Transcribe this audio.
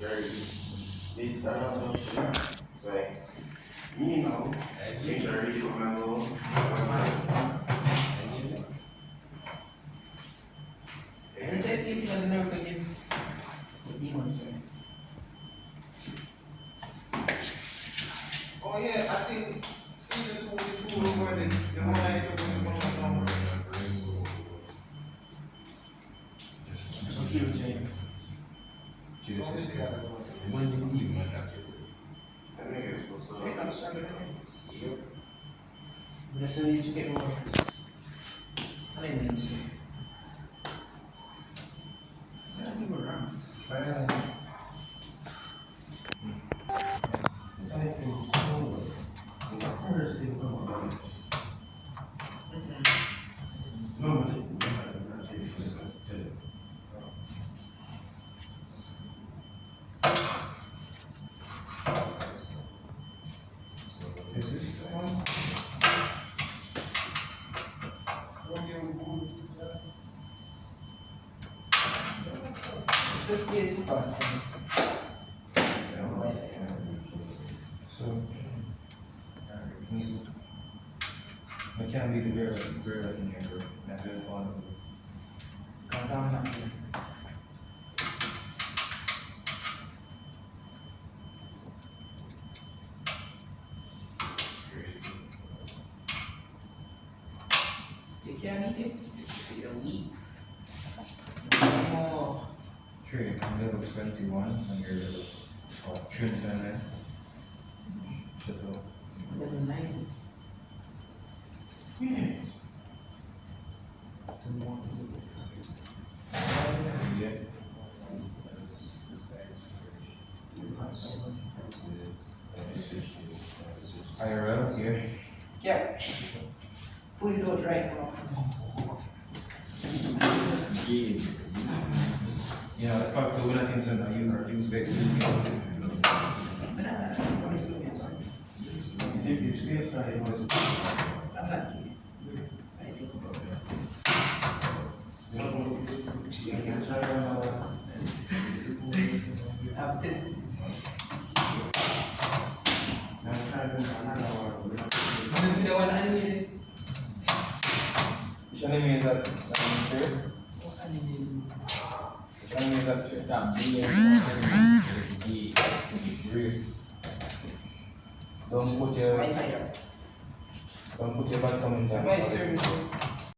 very big also. It's like, you know, make sure I read what my little. Let's see if he doesn't know if we give the demons, right? Oh yeah, I think season 2 with the two recording, the one I took on the song. Okay, Jay. When did you leave? I think it's supposed to. Wake up, start with it. Yep. That's the least you get more. I didn't mean to. I think we're around. Try that. No, but that's it. Is this the one? This is fasting. So, I can't be the bear looking here, bro. That's really fun. Because I'm not here. You can't eat it. You're weak. Oh, True, I'm level 21, and you're level 29. Shut up. level 90. Yeah. IRL here. Yeah. Put it out right now. Yeah, the fact so when I think so now you say Listen, yes. it's based on it was I'm not kidding. I think about it. I've tested. You see the one animated? which anime is that? True? What animated? Which anime is that? Stop being True. Don't put Wi-Fi. your bottom in Why is that. there?